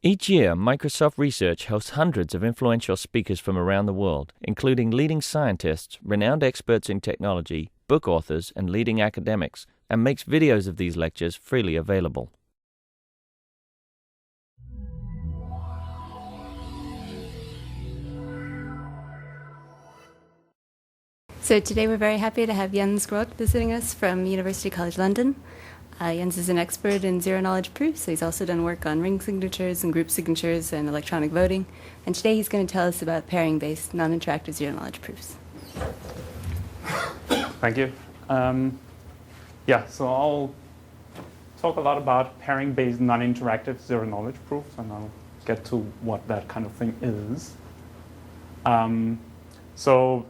Each year, Microsoft Research hosts hundreds of influential speakers from around the world, including leading scientists, renowned experts in technology, book authors, and leading academics, and makes videos of these lectures freely available. So today we're very happy to have Jens Groth visiting us from University College London. Jens is an expert in zero-knowledge proofs, so he's also done work on ring signatures and group signatures and electronic voting. And today he's going to tell us about pairing-based, non-interactive zero-knowledge proofs. Thank you. So I'll talk a lot about pairing-based, non-interactive zero-knowledge proofs, and I'll get to what that kind of thing is. So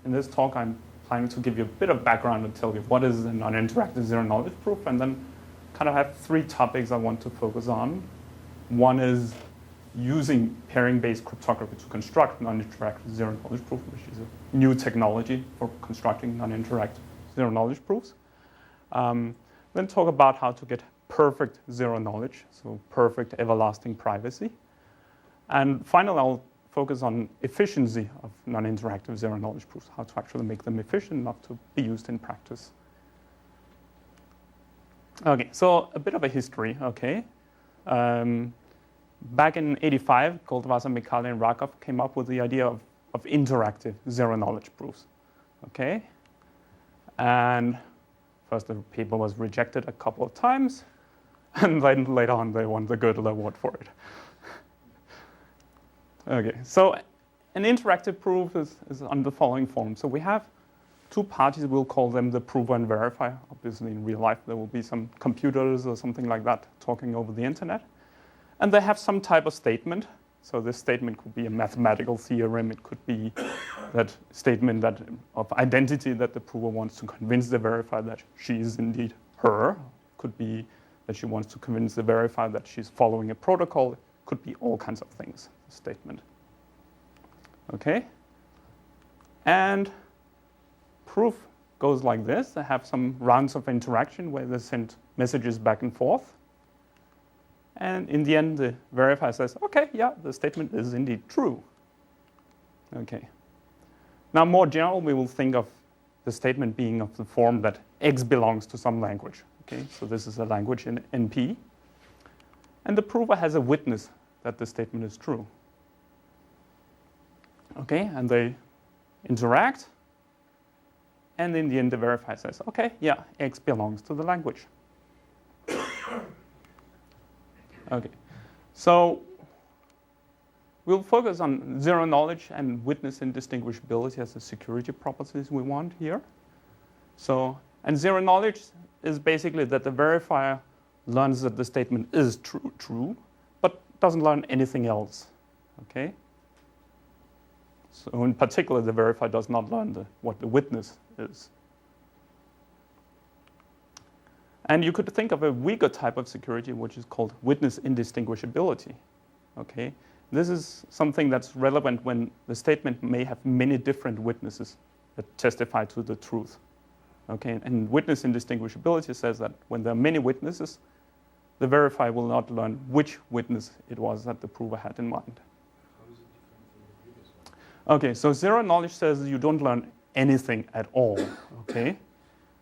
in this talk, I'm planning to give you a bit of background and tell you what is a non-interactive zero-knowledge proof, and then kind of have three topics I want to focus on. One is using pairing-based cryptography to construct non-interactive zero-knowledge proof, which is a new technology for constructing non-interactive zero-knowledge proofs. Then talk about how to get perfect zero-knowledge, so perfect everlasting privacy. And finally, I'll focus on efficiency of non-interactive zero-knowledge proofs, how to actually make them efficient enough to be used in practice. Okay, so a bit of a history, okay. Back in '85, Goldwasser, Micali, and Rakov came up with the idea of interactive zero-knowledge proofs, okay. And first the paper was rejected a couple of times, and then later on they won the Gödel Award for it. Okay, so an interactive proof is on the following form. So we have two parties, we'll call them the prover and verifier. Obviously in real life there will be some computers or something like that talking over the internet. And they have some type of statement. So this statement could be a mathematical theorem, it could be that statement of identity that the prover wants to convince the verifier that she is indeed her. It could be that she wants to convince the verifier that she's following a protocol. It could be all kinds of things. Statement. Okay? And proof goes like this. They have some rounds of interaction where they send messages back and forth. And in the end, the verifier says, okay, yeah, the statement is indeed true. Okay. Now, more general, we will think of the statement being of the form that X belongs to some language. Okay? So this is a language in NP. And the prover has a witness that the statement is true. Okay, and they interact, and in the end the verifier says, okay, yeah, X belongs to the language. Okay, so we'll focus on zero knowledge and witness indistinguishability as the security properties we want here. So, and zero knowledge is basically that the verifier learns that the statement is true, but doesn't learn anything else, okay? So in particular, the verifier does not learn what the witness is. And you could think of a weaker type of security, which is called witness indistinguishability, okay? This is something that's relevant when the statement may have many different witnesses that testify to the truth, okay? And witness indistinguishability says that when there are many witnesses, the verifier will not learn which witness it was that the prover had in mind. How is it different from the previous one? Okay, so zero knowledge says you don't learn anything at all, okay?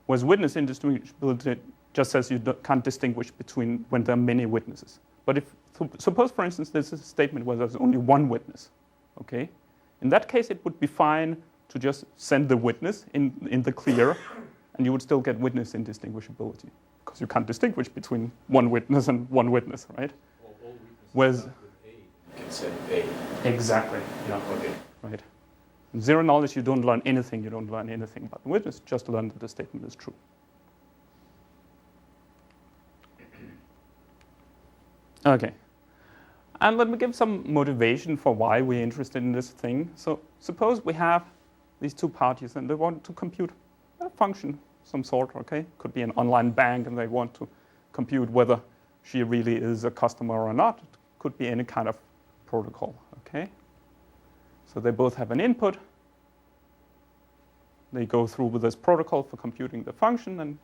Whereas witness indistinguishability just says you can't distinguish between when there are many witnesses. But if, suppose for instance, this is a statement where there's only one witness, okay? In that case, it would be fine to just send the witness in the clear, and you would still get witness indistinguishability, because you can't distinguish between one witness and one witness, right? All witnesses Whereas, start with A. You can send A. exactly, yeah, Okay. right. In zero knowledge, you don't learn anything. You don't learn anything about the witness. Just learn that the statement is true. Okay. And let me give some motivation for why we're interested in this thing. So suppose we have these two parties and they want to compute a function, some sort, okay? Could be an online bank and they want to compute whether she really is a customer or not. It could be any kind of protocol, okay? So they both have an input. They go through with this protocol for computing the function and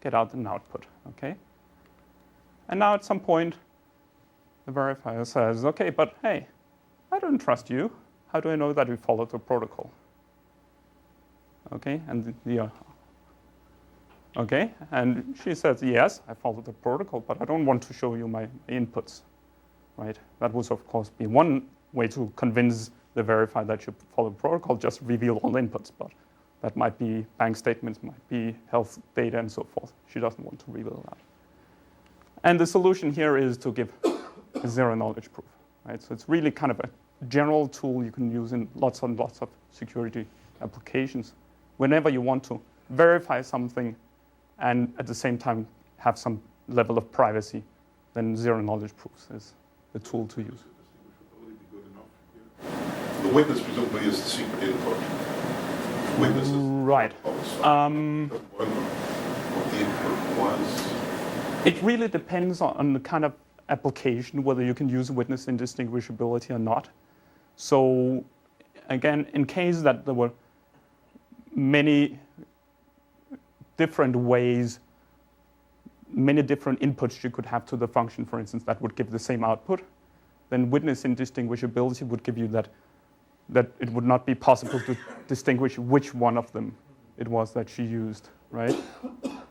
get out an output, okay? And now at some point, the verifier says, okay, but hey, I don't trust you. How do I know that you followed the protocol? Okay, and okay, and she says, yes, I followed the protocol, but I don't want to show you my inputs, right? That would, of course, be one way to convince the verifier that you follow the protocol, just reveal all inputs, but that might be bank statements, might be health data, and so forth. She doesn't want to reveal that. And the solution here is to give a zero-knowledge proof, right? So it's really kind of a general tool you can use in lots and lots of security applications. Whenever you want to verify something and at the same time have some level of privacy, then zero-knowledge proofs is the tool to use. The witness presumably is the secret input. Witness is right. What the input was. It really depends on the kind of application, whether you can use witness indistinguishability or not. So again, in case that there were many different ways, many different inputs you could have to the function, for instance, that would give the same output, then witness indistinguishability would give you that it would not be possible to distinguish which one of them it was that she used, right?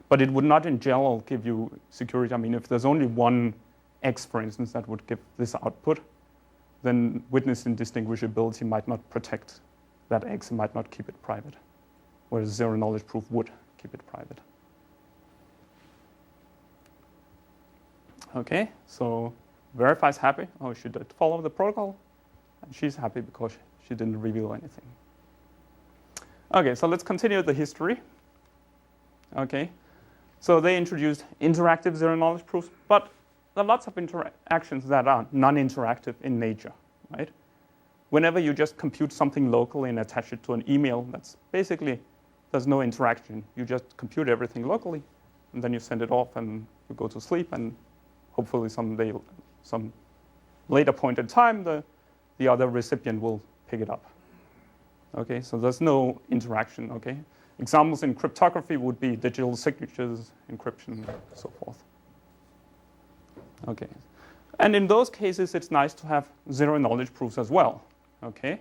But it would not in general give you security. I mean, if there's only one X, for instance, that would give this output, then witness indistinguishability might not protect that X and might not keep it private, whereas zero-knowledge proof would keep it private. Okay, so verify's happy. Oh, she did follow the protocol, and she's happy because she didn't reveal anything. Okay, so let's continue the history. Okay, so they introduced interactive zero-knowledge proofs, but there are lots of interactions that are non-interactive in nature, right? Whenever you just compute something locally and attach it to an email, that's basically, there's no interaction. You just compute everything locally, and then you send it off, and you go to sleep, and hopefully some later point in time, the other recipient will pick it up. Okay, so there's no interaction, okay? Examples in cryptography would be digital signatures, encryption, and so forth. Okay, and in those cases, it's nice to have zero-knowledge proofs as well, okay?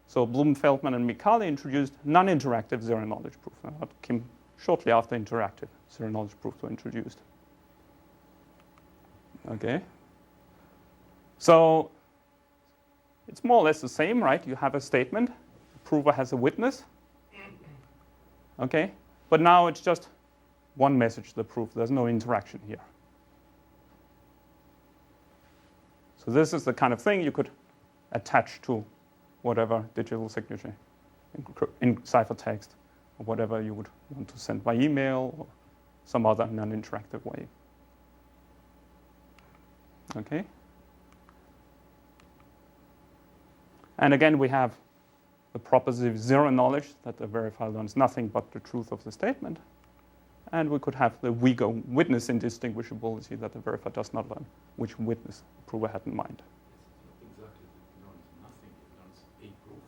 So Bloom, Feldman, and Micali introduced non-interactive zero-knowledge proof. That came shortly after interactive zero-knowledge proofs were introduced. Okay, so it's more or less the same, right? You have a statement, the prover has a witness, okay? But now it's just one message to the proof. There's no interaction here. So this is the kind of thing you could attach to whatever digital signature in ciphertext or whatever you would want to send by email or some other non-interactive way. Okay. And again, we have the property of zero knowledge, that the verifier learns nothing but the truth of the statement. And we could have the WIGO, witness indistinguishability, that the verifier does not learn which witness the prover had in mind. It's not exactly that it learns nothing, it learns a proof.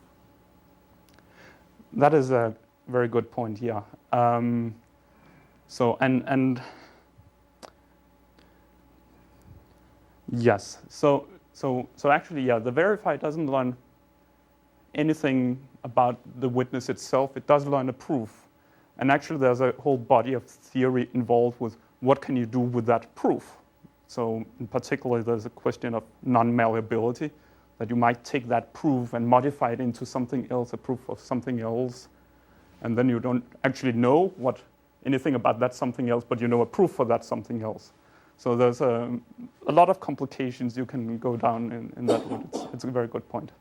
That is a very good point, yeah. Yes, so actually, yeah, the verifier doesn't learn anything about the witness itself. It does learn a proof. And actually, there's a whole body of theory involved with what can you do with that proof. So in particular, there's a question of non-malleability, that you might take that proof and modify it into something else, a proof of something else. And then you don't actually know anything about that something else, but you know a proof for that something else. So there's a lot of complications you can go down in that route. It's a very good point.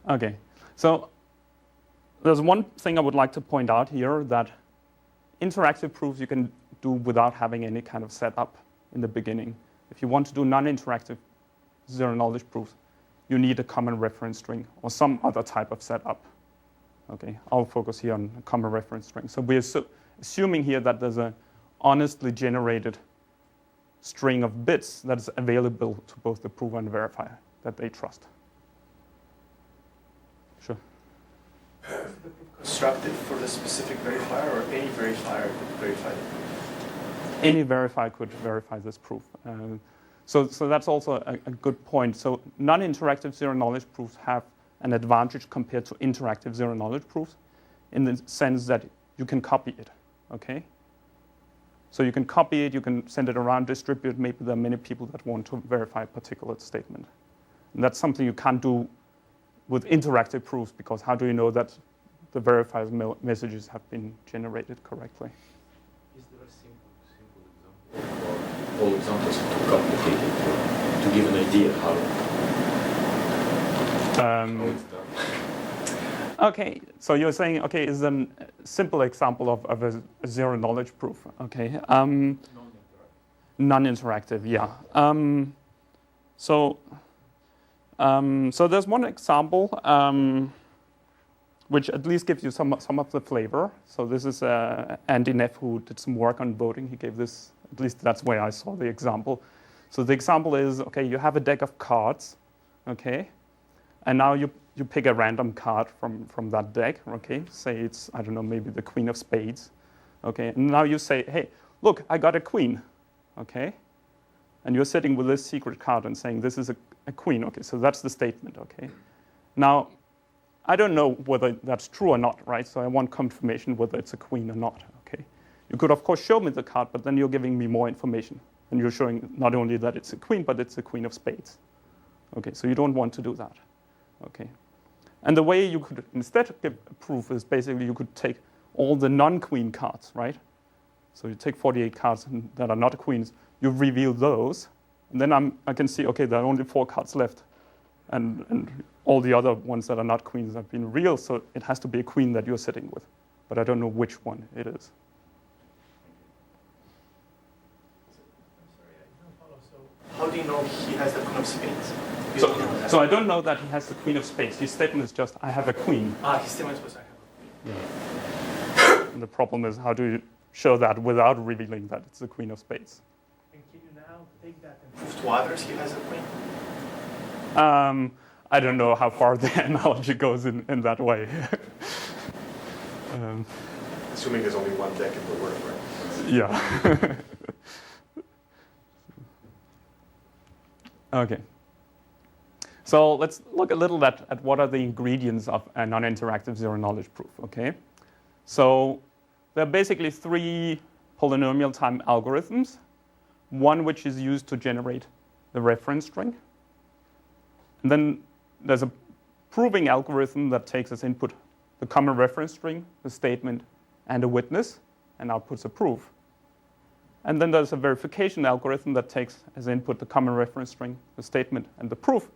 Okay, so there's one thing I would like to point out here, that interactive proofs you can do without having any kind of setup in the beginning. If you want to do non-interactive zero-knowledge proofs, you need a common reference string or some other type of setup. Okay, I'll focus here on a common reference string. So we're assuming here that there's an honestly generated string of bits that is available to both the prover and the verifier that they trust. Sure. Is the proof constructed for the specific verifier, or any verifier could verify the proof? any verifier could verify this proof. So that's also a good point. So non-interactive zero-knowledge proofs have an advantage compared to interactive zero-knowledge proofs in the sense that you can copy it, okay? So you can copy it, you can send it around, distribute it. Maybe there are many people that want to verify a particular statement. And that's something you can't do with interactive proofs, because how do you know that the verifier's messages have been generated correctly? Is there a simple example, or all examples are too complicated to give an idea how it's done? Okay, so you're saying, okay, is a simple example of a zero-knowledge proof, okay? Non-interactive, yeah. So there's one example which at least gives you some of the flavor. So this is Andy Neff, who did some work on voting. He gave this, at least that's where I saw the example. So the example is, okay, you have a deck of cards, okay? And now you pick a random card from that deck, okay? Say it's, I don't know, maybe the Queen of Spades, okay? And now you say, hey, look, I got a queen, okay? And you're sitting with this secret card and saying, this is a queen, okay? So that's the statement, okay? Now, I don't know whether that's true or not, right? So I want confirmation whether it's a queen or not, okay? You could, of course, show me the card, but then you're giving me more information. And you're showing not only that it's a queen, but it's a Queen of Spades. Okay, so you don't want to do that, okay? And the way you could instead give a proof is basically you could take all the non-queen cards, right? So you take 48 cards that are not queens, you reveal those, and then I can see, okay, there are only 4 cards left, and all the other ones that are not queens have been real, so it has to be a queen that you're sitting with. But I don't know which one it is. How do you know he has the Queen of Spades? So I don't know that he has the Queen of Spades. His statement is just, I have a queen. His statement was, I have a queen. Yeah. And the problem is, how do you show that without revealing that it's the Queen of Spades? And can you now take that and prove to others he has a queen? I don't know how far the analogy goes in that way. Assuming there's only one deck in the world, right? Yeah. Okay. So let's look a little at what are the ingredients of a non-interactive zero-knowledge proof, okay? So there are basically 3 polynomial time algorithms, one which is used to generate the reference string. And then there's a proving algorithm that takes as input the common reference string, the statement, and a witness, and outputs a proof. And then there's a verification algorithm that takes as input the common reference string, the statement, and the proof,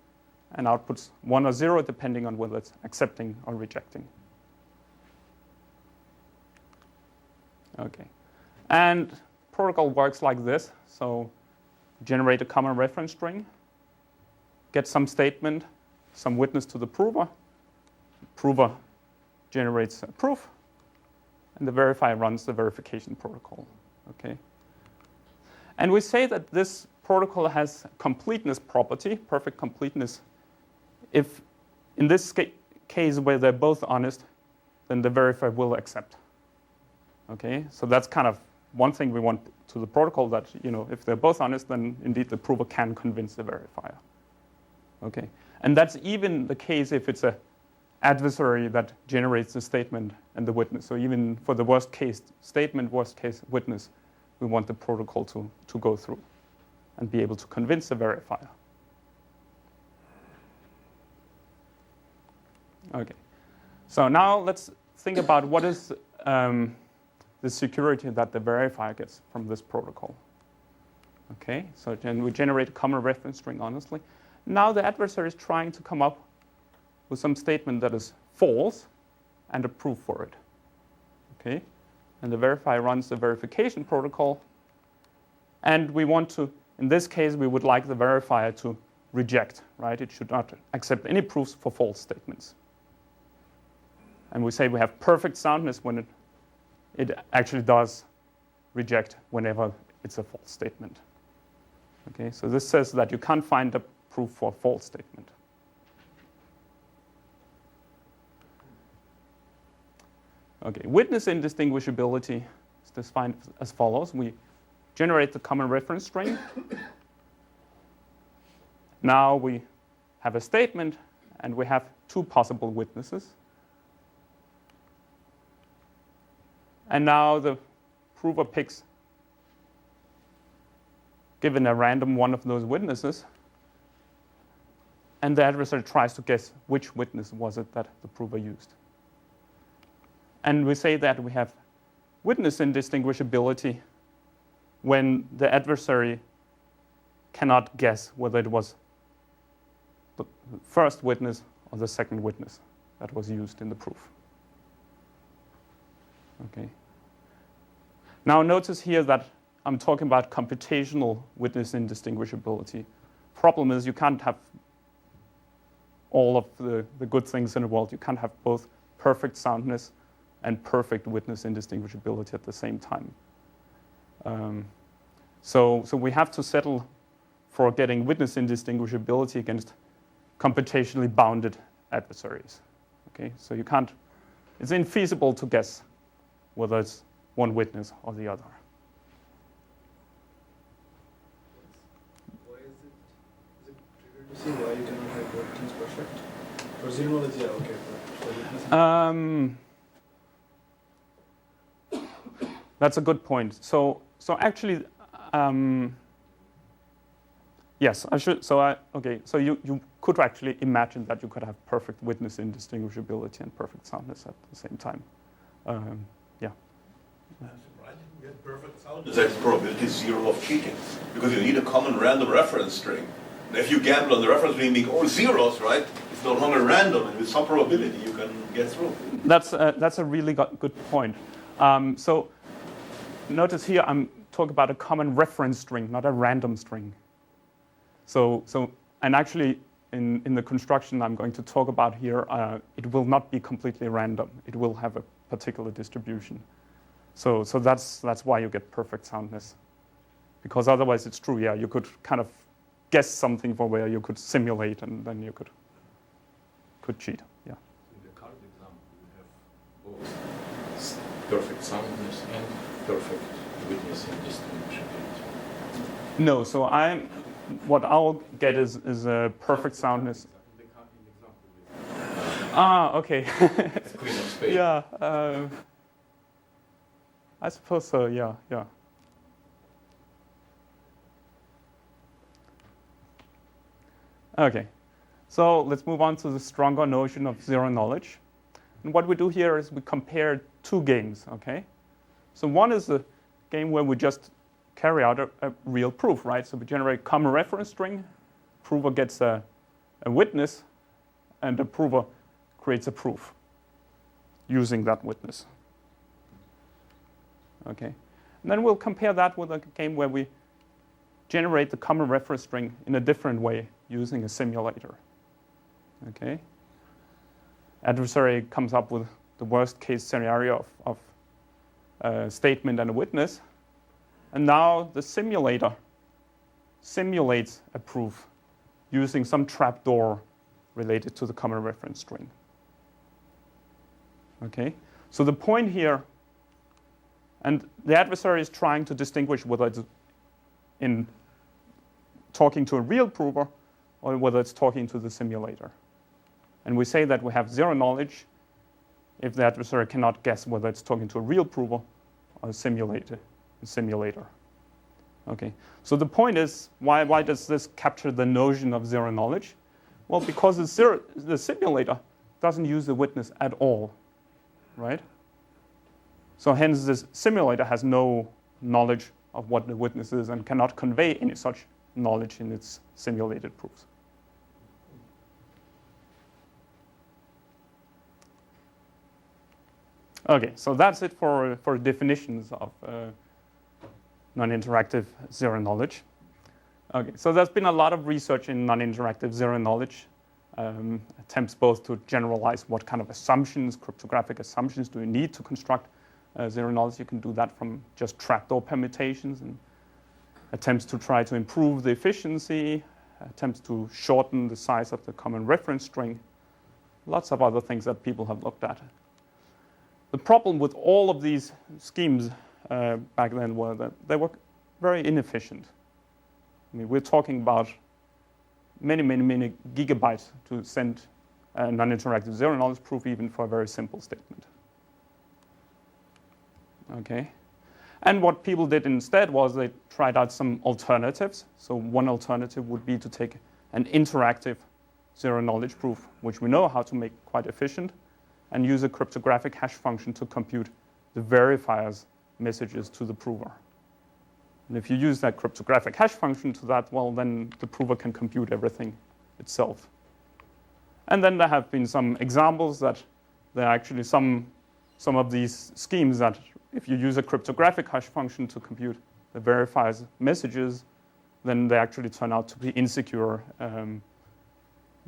and outputs 1 or 0 depending on whether it's accepting or rejecting. Okay. And protocol works like this. So generate a common reference string, get some statement, some witness to the prover. The prover generates a proof, and the verifier runs the verification protocol. Okay. And we say that this protocol has completeness property, perfect completeness. If in this case where they're both honest, then the verifier will accept. Okay, so that's kind of one thing we want to the protocol, that if they're both honest, then indeed the prover can convince the verifier. Okay, and that's even the case if it's an adversary that generates the statement and the witness. So even for the worst case statement, worst case witness, we want the protocol to go through and be able to convince the verifier. Okay, so now let's think about what is the security that the verifier gets from this protocol. Okay, so then we generate a common reference string honestly. Now the adversary is trying to come up with some statement that is false and a proof for it. Okay, and the verifier runs the verification protocol. And we want to, in this case, we would like the verifier to reject, right? It should not accept any proofs for false statements. And we say we have perfect soundness when it actually does reject whenever it's a false statement. Okay, so this says that you can't find a proof for a false statement. Okay, witness indistinguishability is defined as follows. We generate the common reference string. Now we have a statement, and we have two possible witnesses. And now the prover picks, given a random one of those witnesses, and the adversary tries to guess which witness was it that the prover used. And we say that we have witness indistinguishability when the adversary cannot guess whether it was the first witness or the second witness that was used in the proof. Okay. Now notice here that I'm talking about computational witness indistinguishability. Problem is you can't have all of the good things in the world. You can't have both perfect soundness and perfect witness indistinguishability at the same time. So we have to settle for getting witness indistinguishability against computationally bounded adversaries. Okay, so you can't, it's infeasible to guess whether it's one witness or the other. Why is it trivial to see why you cannot have both things perfect? For zero knowledge, yeah, okay. But for witness, That's a good point. So actually, yes, I should. So So you could actually imagine that you could have perfect witness indistinguishability and perfect soundness at the same time. Yeah. I'm surprised you can get perfect soundness. That's probability zero of cheating, because you need a common random reference string. And if you gamble on the reference string being all zeros, right? It's no longer random, and with some probability you can get through. That's a really good point. So notice here I'm talking about a common reference string, not a random string. And actually in the construction I'm going to talk about here, it will not be completely random. It will have a particular distribution. So that's why you get perfect soundness. Because otherwise it's true, yeah, you could kind of guess something for where you could simulate and then you could cheat, yeah. In the card example, you have both perfect soundness and perfect witness indistinguishability. No, so what I'll get is a perfect soundness. In the example with Okay. Queen of Spades. Yeah, I suppose so, yeah. Okay, so let's move on to the stronger notion of zero knowledge. And what we do here is we compare two games, okay? So one is a game where we just carry out a real proof, right? So we generate a common reference string, prover gets a witness, and the prover creates a proof using that witness. Okay, and then we'll compare that with a game where we generate the common reference string in a different way using a simulator. Okay, adversary comes up with the worst case scenario of a statement and a witness, and now the simulator simulates a proof using some trapdoor related to the common reference string. Okay, so the point here, and the adversary is trying to distinguish whether it's in talking to a real prover or whether it's talking to the simulator. And we say that we have zero knowledge if the adversary cannot guess whether it's talking to a real prover or a simulator. Okay, so the point is, why does this capture the notion of zero knowledge? Well, because the simulator doesn't use the witness at all, right? So hence this simulator has no knowledge of what the witness is and cannot convey any such knowledge in its simulated proofs. Okay, so that's it for definitions of non-interactive zero knowledge. Okay, so there's been a lot of research in non-interactive zero knowledge, attempts both to generalize what kind of assumptions, cryptographic assumptions do you need to construct zero knowledge. You can do that from just trapdoor permutations, and attempts to try to improve the efficiency, attempts to shorten the size of the common reference string, lots of other things that people have looked at. The problem with all of these schemes back then were that they were very inefficient. I mean, we're talking about many gigabytes to send a non-interactive zero-knowledge proof, even for a very simple statement. Okay. And what people did instead was they tried out some alternatives. So one alternative would be to take an interactive zero-knowledge proof, which we know how to make quite efficient, and use a cryptographic hash function to compute the verifier's messages to the prover. And if you use that cryptographic hash function to that, well, then the prover can compute everything itself. And then there have been some examples that there are actually some of these schemes that if you use a cryptographic hash function to compute the verifier's messages, then they actually turn out to be insecure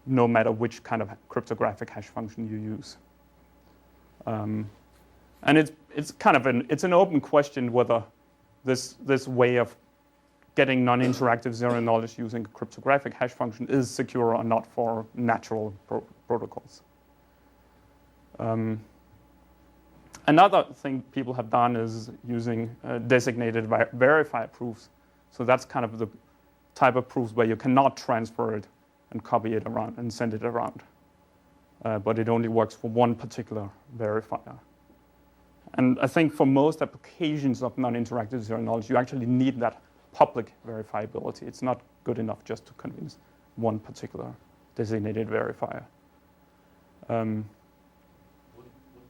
no matter which kind of cryptographic hash function you use. And it's kind of an open question whether this way of getting non-interactive zero knowledge using a cryptographic hash function is secure or not for natural protocols. Another thing people have done is using designated verifier proofs. So that's kind of the type of proofs where you cannot transfer it and copy it around and send it around. But it only works for one particular verifier. And I think for most applications of non-interactive zero knowledge, you actually need that public verifiability. It's not good enough just to convince one particular designated verifier. What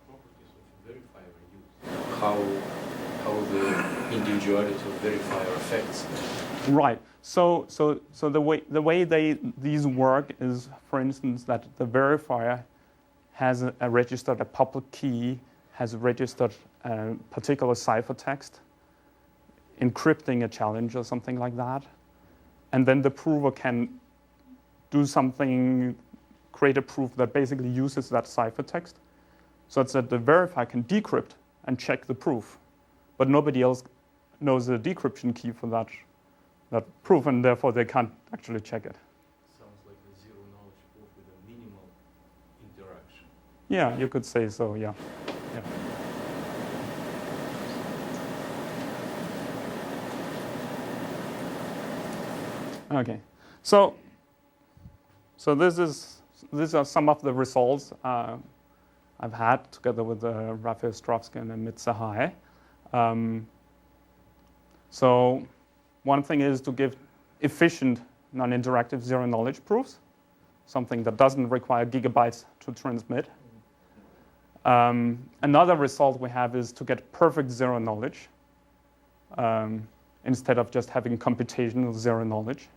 properties of a verifier are used? How the individuality of verifier affects? Right. So the way these work is, for instance, that the verifier has registered a public key, has registered a particular ciphertext, encrypting a challenge or something like that. And then the prover can do something, create a proof that basically uses that ciphertext, so that the verifier can decrypt and check the proof. But nobody else knows the decryption key for that proof, and therefore they can't actually check it. Sounds like a zero knowledge proof with a minimal interaction. Yeah, you could say so, yeah. Okay, so these are some of the results I've had together with Raphael Strovsky and Amit Sahai. So one thing is to give efficient non-interactive zero-knowledge proofs, something that doesn't require gigabytes to transmit. Another result we have is to get perfect zero knowledge instead of just having computational zero knowledge.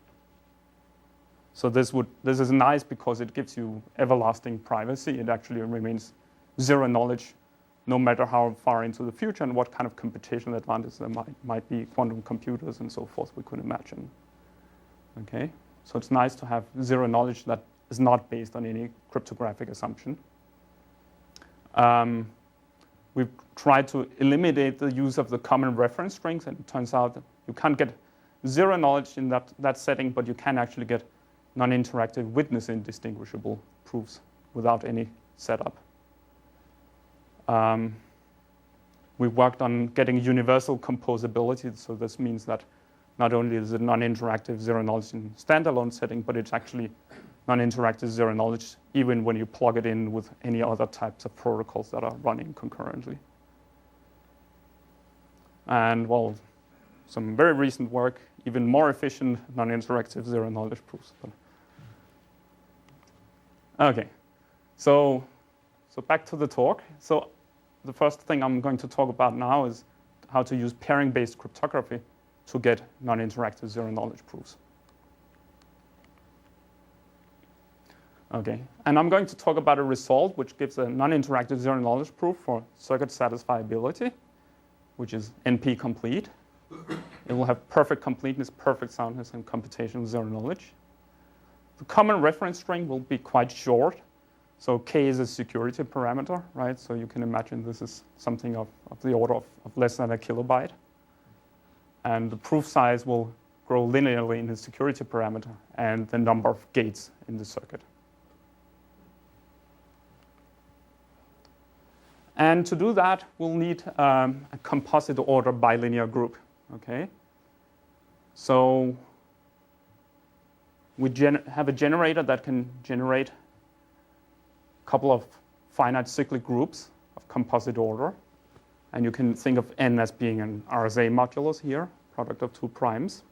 So this is nice because it gives you everlasting privacy. It actually remains zero knowledge no matter how far into the future and what kind of computational advantage there might be, quantum computers and so forth we could imagine. Okay, so it's nice to have zero knowledge that is not based on any cryptographic assumption. We've tried to eliminate the use of the common reference strings, and it turns out that you can't get zero knowledge in that setting, but you can actually get non-interactive witness indistinguishable proofs without any setup. We worked on getting universal composability, so this means that not only is it non-interactive zero knowledge in standalone setting, but it's actually non-interactive zero knowledge even when you plug it in with any other types of protocols that are running concurrently. And well, some very recent work, even more efficient non-interactive zero knowledge proofs. Okay, so back to the talk. So the first thing I'm going to talk about now is how to use pairing-based cryptography to get non-interactive zero knowledge proofs. Okay, and I'm going to talk about a result which gives a non-interactive zero knowledge proof for circuit satisfiability, which is NP complete. It will have perfect completeness, perfect soundness, and computational zero knowledge. The common reference string will be quite short. So K is a security parameter, right? So you can imagine this is something of the order of less than a kilobyte. And the proof size will grow linearly in the security parameter and the number of gates in the circuit. And to do that, we'll need a composite order bilinear group, okay? So we have a generator that can generate a couple of finite cyclic groups of composite order. And you can think of n as being an RSA modulus here, product of two primes.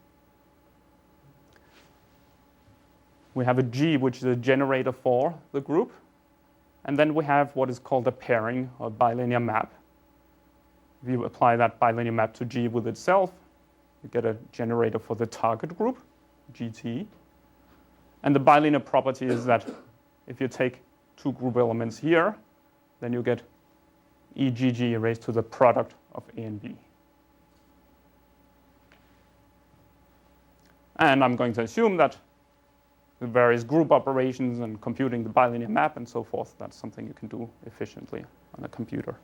We have a G, which is a generator for the group. And then we have what is called a pairing or bilinear map. If you apply that bilinear map to G with itself, you get a generator for the target group, GT. And the bilinear property is that if you take two group elements here, then you get EGG raised to the product of A and B. And I'm going to assume that the various group operations and computing the bilinear map and so forth, that's something you can do efficiently on a computer.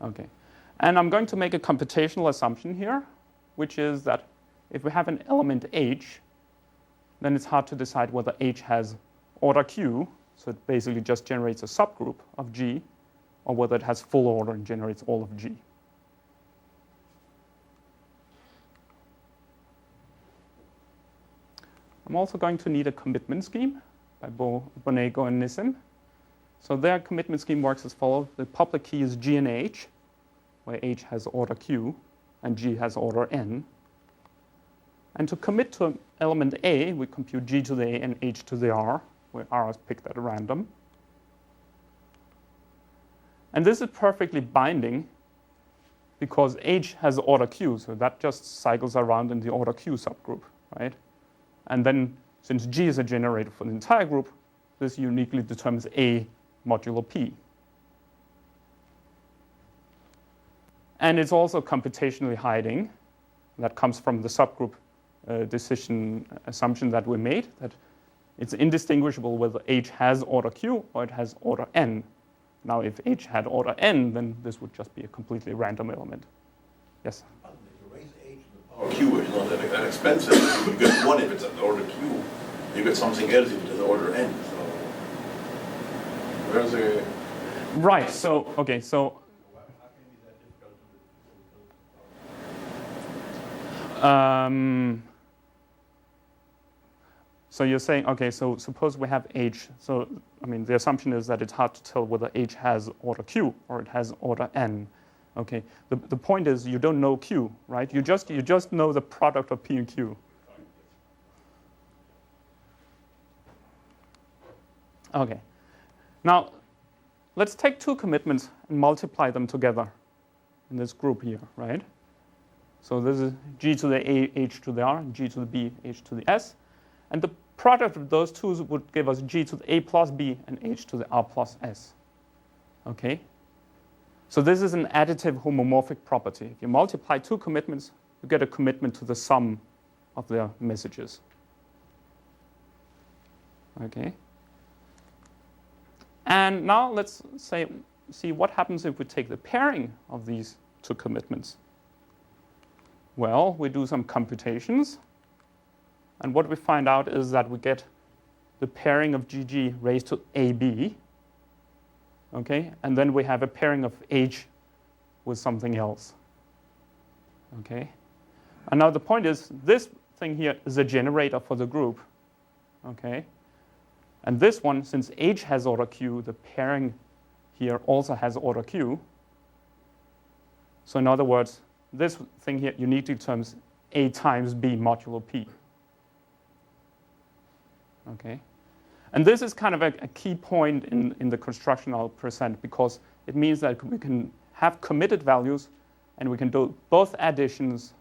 Okay, and I'm going to make a computational assumption here, which is that if we have an element H, then it's hard to decide whether H has order Q, so it basically just generates a subgroup of G, or whether it has full order and generates all of G. I'm also going to need a commitment scheme by Bonego and Nissim. So their commitment scheme works as follows. The public key is G and H, where H has order Q and G has order N. And to commit to an element A, we compute G to the A and H to the R, where R is picked at random. And this is perfectly binding because H has order Q, so that just cycles around in the order Q subgroup, right? And then since G is a generator for the entire group, this uniquely determines A modulo P. And it's also computationally hiding. That comes from the subgroup decision assumption that we made, that it's indistinguishable whether H has order Q or it has order N. Now, if H had order N, then this would just be a completely random element. Yes? If you raise H to the power Q, it's not that expensive. You get one if it's an order Q. You get something else if it is order N. So where's the... Right, so, okay, so... So you're saying, okay, so suppose we have H. So, I mean, the assumption is that it's hard to tell whether H has order Q or it has order N. Okay, the point is you don't know Q, right? You just know the product of P and Q. Okay, now let's take two commitments and multiply them together in this group here, right? So this is G to the A, H to the R, and G to the B, H to the S. And the product of those two would give us G to the A plus B and H to the R plus S. Okay? So this is an additive homomorphic property. If you multiply two commitments, you get a commitment to the sum of their messages. Okay? And now let's see what happens if we take the pairing of these two commitments. Well, we do some computations. And what we find out is that we get the pairing of GG raised to AB. Okay? And then we have a pairing of H with something else. Okay? And now the point is, this thing here is a generator for the group. Okay? And this one, since H has order Q, the pairing here also has order Q. So in other words, this thing here uniquely determines A times B modulo P. Okay? And this is kind of a key point in the construction I'll present, because it means that we can have committed values and we can do both additions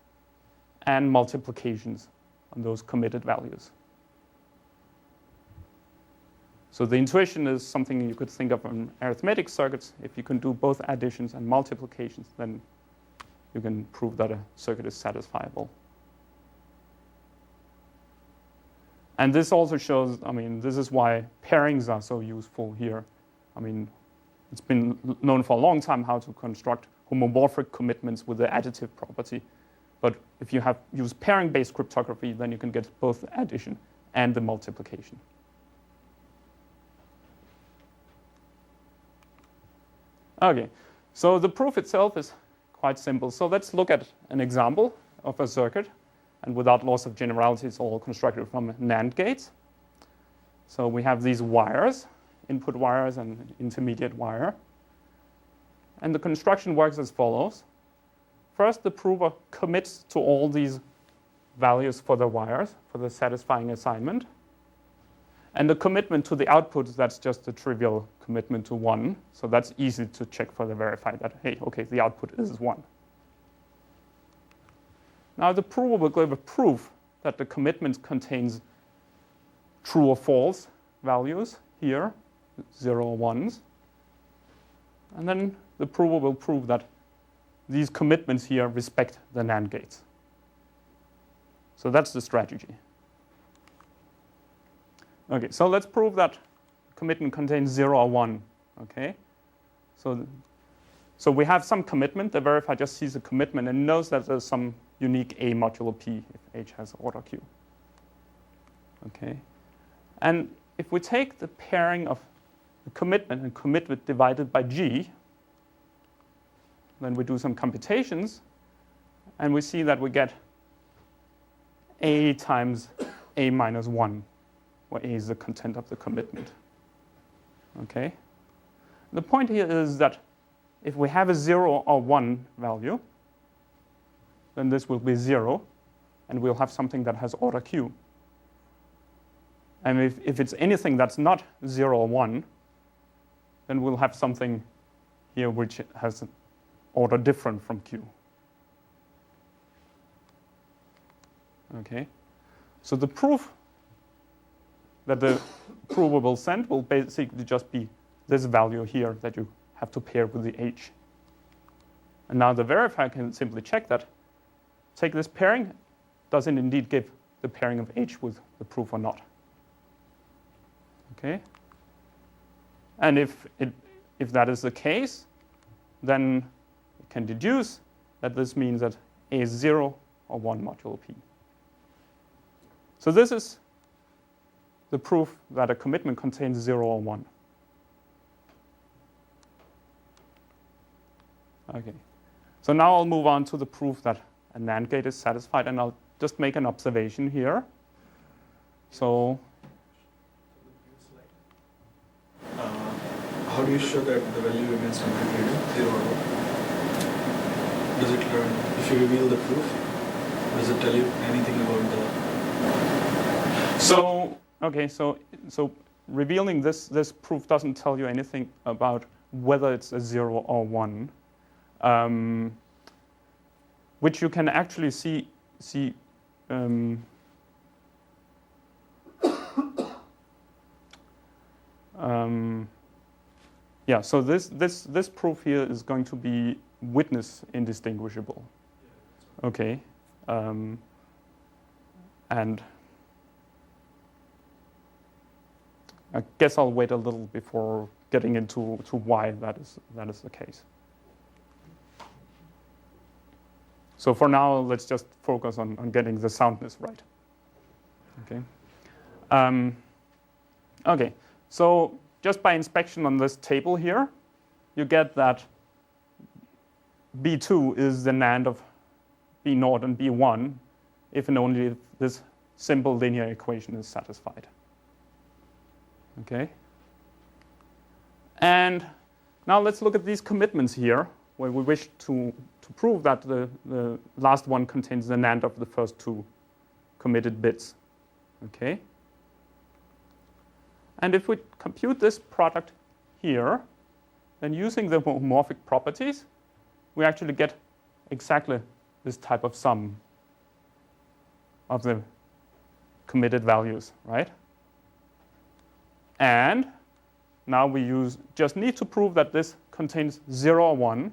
and multiplications on those committed values. So the intuition is something you could think of in arithmetic circuits. If you can do both additions and multiplications, then you can prove that a circuit is satisfiable. And this also shows, I mean, this is why pairings are so useful here. I mean, it's been known for a long time how to construct homomorphic commitments with the additive property. But if you use pairing-based cryptography, then you can get both the addition and the multiplication. Okay, So the proof itself is quite simple. So let's look at an example of a circuit. And without loss of generality, it's all constructed from NAND gates. So we have these wires, input wires and intermediate wire. And the construction works as follows. First, the prover commits to all these values for the wires, for the satisfying assignment. And the commitment to the output, that's just a trivial commitment to 1. So that's easy to check for the verify that, hey, okay, the output is 1. Now the prover will give a proof that the commitment contains true or false values here, 0 or 1s. And then the prover will prove that these commitments here respect the NAND gates. So that's the strategy. Okay, so let's prove that commitment contains 0 or 1. Okay, so we have some commitment. The verifier just sees a commitment and knows that there's some unique A modulo P if H has order Q. Okay, and if we take the pairing of the commitment and commitment divided by G, then we do some computations, and we see that we get A times A minus 1, where A is the content of the commitment. Okay? The point here is that if we have a 0 or 1 value, then this will be 0, and we'll have something that has order Q. And if it's anything that's not 0 or 1, then we'll have something here which has an order different from Q. Okay? So the proof that the prover will send will basically just be this value here that you have to pair with the H. And now the verifier can simply check that. Take this pairing, does it indeed give the pairing of H with the proof or not? Okay? And if that is the case, then it can deduce that this means that A is 0 or 1 modulo P. So this is the proof that a commitment contains 0 or 1. Okay. So now I'll move on to the proof that a NAND gate is satisfied, and I'll just make an observation here. So how do you show that the value remains completely 0 or 1? Does it learn, if you reveal the proof, does it tell you anything about the... So revealing this proof doesn't tell you anything about whether it's a 0 or 1, which you can actually see yeah, so this proof here is going to be witness indistinguishable. Okay, and I guess I'll wait a little before getting into why that is the case. So for now, let's just focus on getting the soundness right. Okay. Okay. So just by inspection on this table here, you get that B2 is the NAND of B0 and B1 if and only if this simple linear equation is satisfied. Okay. And now let's look at these commitments here, where we wish to prove that the last one contains the NAND of the first 2 committed bits. Okay. And if we compute this product here, then using the homomorphic properties, we actually get exactly this type of sum of the committed values, right? And now we just need to prove that this contains 0 or 1,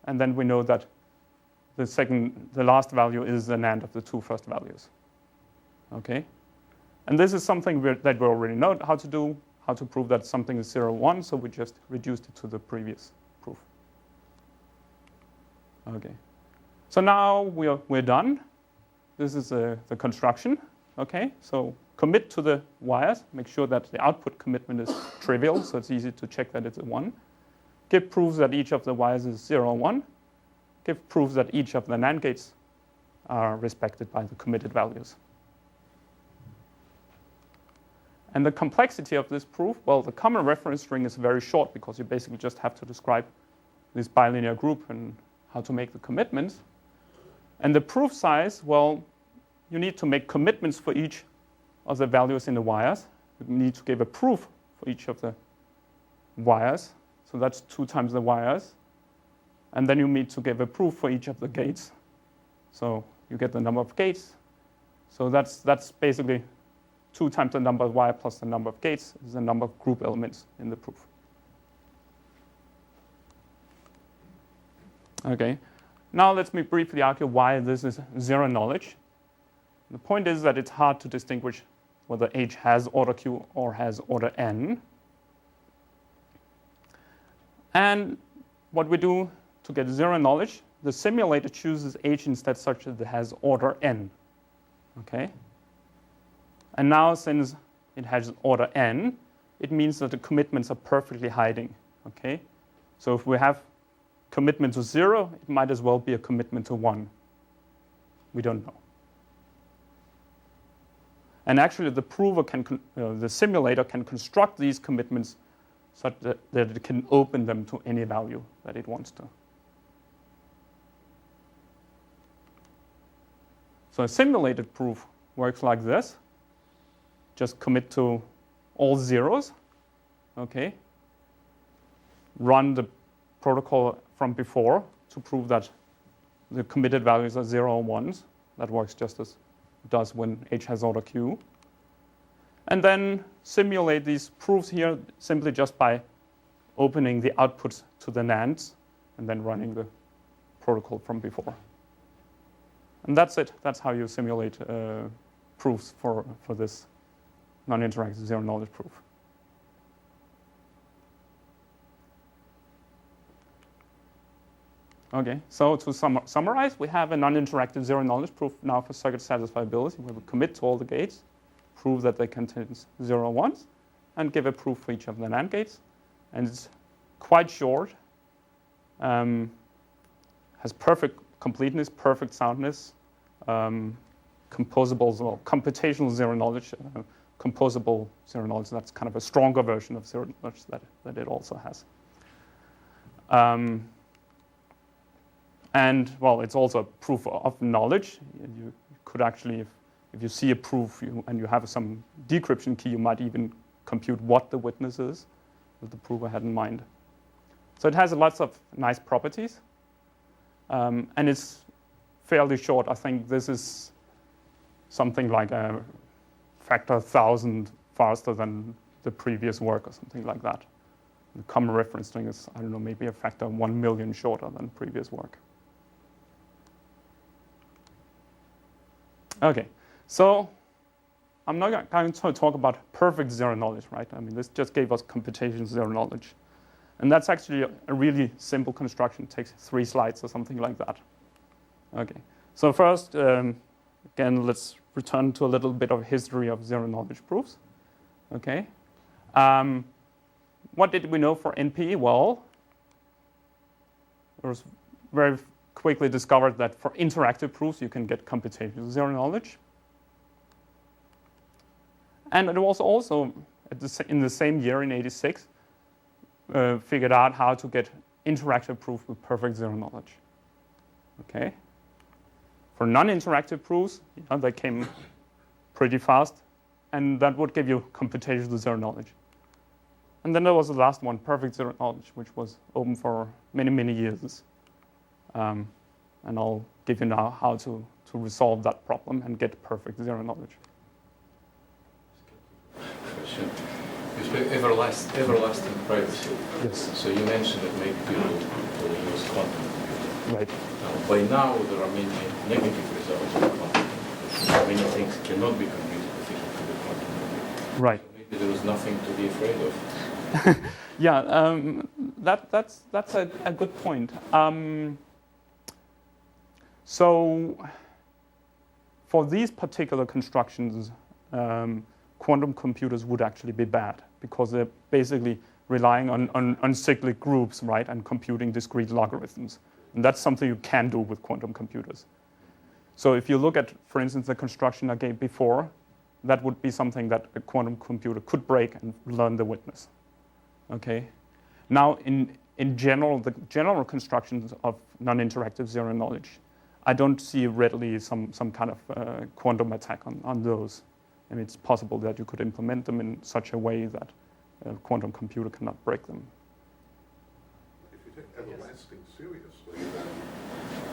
and then we know that the last value is the NAND of the 2 first values. Okay? And this is something that we already know how to do, how to prove that something is 0 or 1, so we just reduced it to the previous proof. Okay. So now we're done. This is the construction. Okay, so commit to the wires. Make sure that the output commitment is trivial, so it's easy to check that it's a 1. give proofs that each of the wires is 0 and 1, give proofs that each of the NAND gates are respected by the committed values. And the complexity of this proof, well, the common reference string is very short because you basically just have to describe this bilinear group and how to make the commitments. And the proof size, well, you need to make commitments for each of the values in the wires. You need to give a proof for each of the wires. So that's 2 times the wires. And then you need to give a proof for each of the gates. So you get the number of gates. So that's basically 2 times the number of wire plus the number of gates is the number of group elements in the proof. Okay, now let me briefly argue why this is zero knowledge. The point is that it's hard to distinguish whether H has order Q or has order N. And what we do to get zero knowledge, the simulator chooses H instead such that it has order N. Okay? And now since it has order N, it means that the commitments are perfectly hiding. Okay? So if we have commitment to 0, it might as well be a commitment to 1. We don't know. And actually, the prover the simulator can construct these commitments such that it can open them to any value that it wants to. So a simulated proof works like this. Just commit to all zeros. Okay. Run the protocol from before to prove that the committed values are 0 and 1s. That works just as it does when H has order Q. And then simulate these proofs here simply just by opening the outputs to the NANDs and then running the protocol from before. And that's it. That's how you simulate proofs for this non-interactive zero-knowledge proof. Okay, so to summarize, we have a non-interactive zero-knowledge proof now for circuit satisfiability, where we commit to all the gates, prove that they contain 0 and 1s, and give a proof for each of the NAND gates. And it's quite short, has perfect completeness, perfect soundness, composable, or computational zero-knowledge, composable zero-knowledge. That's kind of a stronger version of zero-knowledge that it also has. And, well, it's also a proof of knowledge. You could actually, if you see a proof and you have some decryption key, you might even compute what the witness is that the prover had in mind. So it has lots of nice properties. And it's fairly short. I think this is something like a factor 1,000 faster than the previous work or something like that. The common reference string is, I don't know, maybe a factor 1,000,000 shorter than previous work. Okay, so I'm not going to talk about perfect zero-knowledge, right? I mean, this just gave us computational zero-knowledge. And that's actually a really simple construction. It takes 3 slides or something like that. Okay, so first, again, let's return to a little bit of history of zero-knowledge proofs. Okay, what did we know for NP? Well, it was very quickly discovered that for interactive proofs, you can get computational zero-knowledge. And it was also, in the same year, in '86, figured out how to get interactive proof with perfect zero-knowledge. Okay. For non-interactive proofs, they came pretty fast, and that would give you computational zero-knowledge. And then there was the last one, perfect zero-knowledge, which was open for many, many years. And I'll give you now how to resolve that problem and get perfect zero-knowledge. Question. You speak everlasting privacy. Yes. So you mentioned that maybe people will use quantum computing. Right. By now, there are many negative results of quantum computing. Many things cannot be computed efficiently with quantum computing. Right. So maybe there was nothing to be afraid of. Yeah, that's a good point. So for these particular constructions, quantum computers would actually be bad because they're basically relying on cyclic groups, right, and computing discrete logarithms. And that's something you can do with quantum computers. So if you look at, for instance, the construction I gave before, that would be something that a quantum computer could break and learn the witness. Okay. Now, in general, the general constructions of non-interactive zero knowledge, I don't see readily some kind of quantum attack on those. And it's possible that you could implement them in such a way that a quantum computer cannot break them. If you take everlasting seriously, then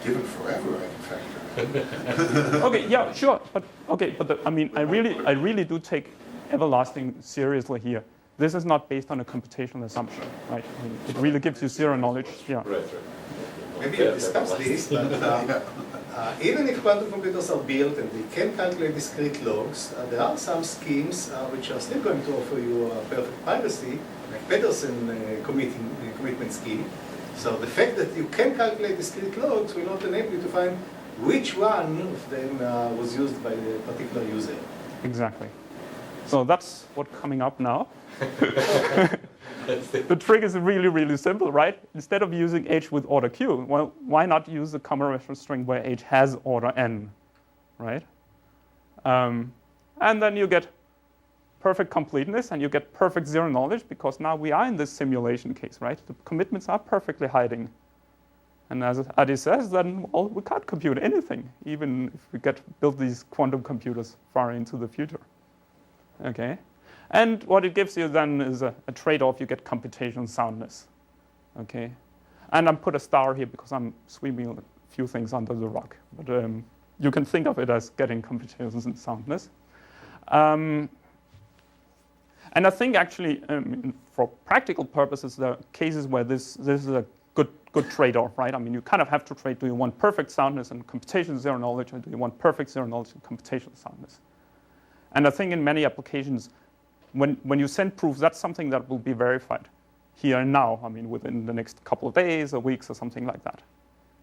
given forever, I can factor. Okay, yeah, sure, but I really do take everlasting seriously here. This is not based on a computational assumption, right? I mean, it really gives you zero knowledge. Yeah. Right. Maybe you discussed this, but even if quantum computers are built and they can calculate discrete logs, there are some schemes which are still going to offer you perfect privacy, like Peterson commitment scheme. So the fact that you can calculate discrete logs will not enable you to find which one of them was used by a particular user. Exactly. So that's what's coming up now. The trick is really, really simple, right? Instead of using H with order Q, well, why not use the common reference string where H has order N, right? And then you get perfect completeness and you get perfect zero knowledge because now we are in this simulation case, right? The commitments are perfectly hiding. And as Adi says, then well, we can't compute anything, even if we build these quantum computers far into the future. Okay? And what it gives you then is a trade-off. You get computational soundness. Okay? And I put a star here because I'm sweeping a few things under the rug. But you can think of it as getting computational soundness. And I think actually, for practical purposes, there are cases where this is a good trade-off, right? I mean, you kind of have to trade. Do you want perfect soundness and computational zero knowledge, or do you want perfect zero knowledge and computational soundness? And I think in many applications, when you send proofs, that's something that will be verified here and now. I mean, within the next couple of days or weeks or something like that.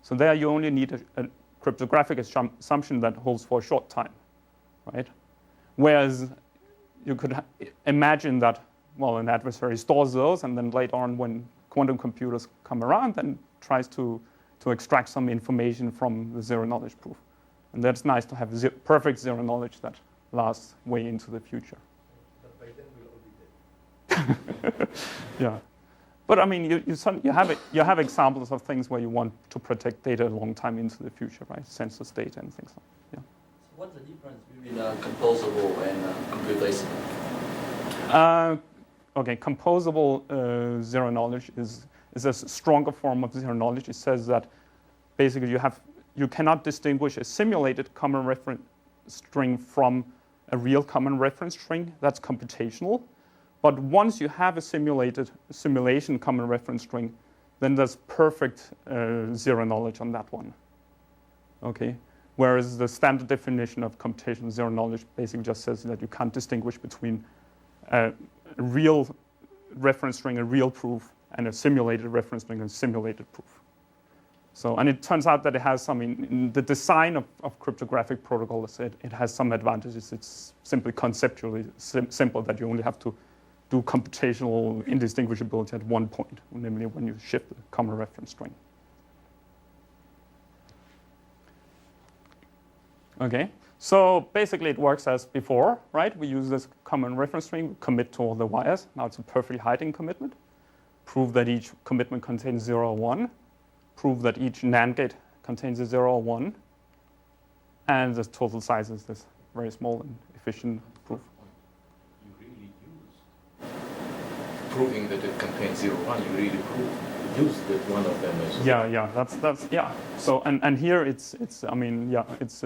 So there you only need a cryptographic assumption that holds for a short time, right? Whereas you could imagine that, well, an adversary stores those, and then later on when quantum computers come around, then tries to extract some information from the zero knowledge proof. And that's nice to have perfect zero knowledge that lasts way into the future. But by then we'll all be dead. Yeah. But I mean, you have examples of things where you want to protect data a long time into the future, right? Census data and things like that. Yeah. So what's the difference between composable and computational? Okay, composable zero knowledge is a stronger form of zero knowledge. It says that basically you cannot distinguish a simulated common reference string from a real common reference string. That's computational. But once you have a simulation common reference string, then there's perfect zero knowledge on that one. Okay? Whereas the standard definition of computational zero knowledge basically just says that you can't distinguish between a real reference string, a real proof, and a simulated reference string, and simulated proof. So, and it turns out that it has some, in the design of cryptographic protocols, it has some advantages. It's simply conceptually simple that you only have to do computational indistinguishability at one point, namely when you shift the common reference string. Okay, so basically it works as before, right? We use this common reference string, we commit to all the wires. Now it's a perfectly hiding commitment. Prove that each commitment contains 0 or 1. Prove that each NAND gate contains a 0 or 1. And the total size is this very small and efficient proof. You really use proving that it contains 0, 1. You really use that one of them is. Yeah. That's yeah. So and here it's I mean yeah it's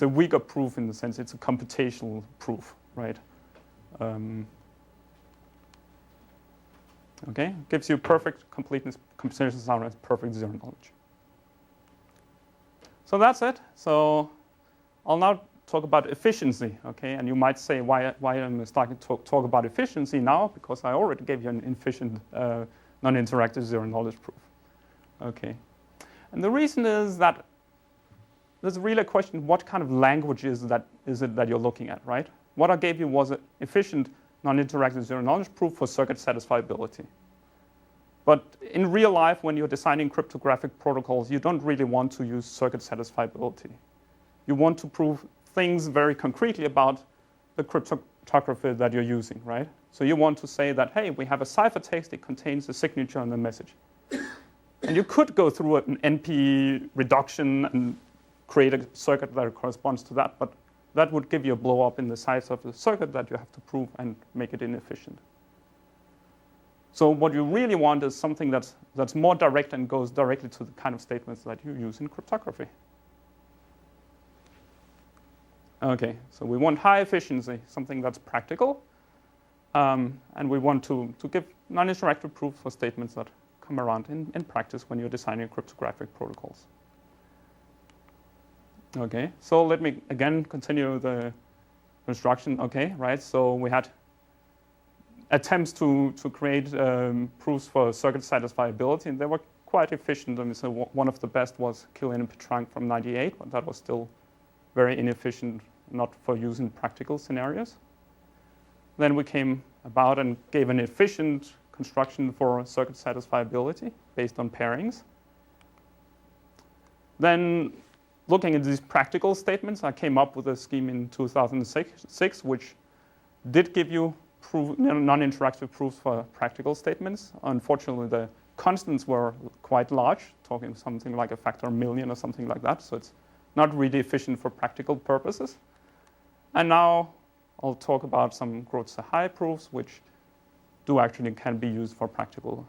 a weaker proof in the sense it's a computational proof, right? Okay, gives you perfect completeness, computational soundness, perfect zero knowledge. So that's it. So I'll now talk about efficiency. Okay, and you might say why am I starting to talk about efficiency now? Because I already gave you an efficient non-interactive zero knowledge proof. Okay, and the reason is that there's really a question: what kind of language is it that you're looking at, right? What I gave you was an efficient non-interactive zero knowledge proof for circuit satisfiability. But in real life, when you're designing cryptographic protocols, you don't really want to use circuit satisfiability. You want to prove things very concretely about the cryptography that you're using, right? So you want to say that, hey, we have a ciphertext, it contains a signature and a message. And you could go through an NP reduction and create a circuit that corresponds to that, but that would give you a blow up in the size of the circuit that you have to prove and make it inefficient. So what you really want is something that's more direct and goes directly to the kind of statements that you use in cryptography. Okay, so we want high efficiency, something that's practical, and we want to give non-interactive proof for statements that come around in practice when you're designing cryptographic protocols. Okay, so let me again continue the construction. Okay, right, so we had attempts to create proofs for circuit satisfiability, and they were quite efficient. I mean, so one of the best was Killian and Petrank from '98, but that was still very inefficient, not for use in practical scenarios. Then we came about and gave an efficient construction for circuit satisfiability based on pairings. Then, looking at these practical statements, I came up with a scheme in 2006, which did give you non-interactive proofs for practical statements. Unfortunately, the constants were quite large, talking something like a factor of 1,000,000 or something like that, so it's not really efficient for practical purposes. And now I'll talk about some Grotze-High proofs, which can be used for practical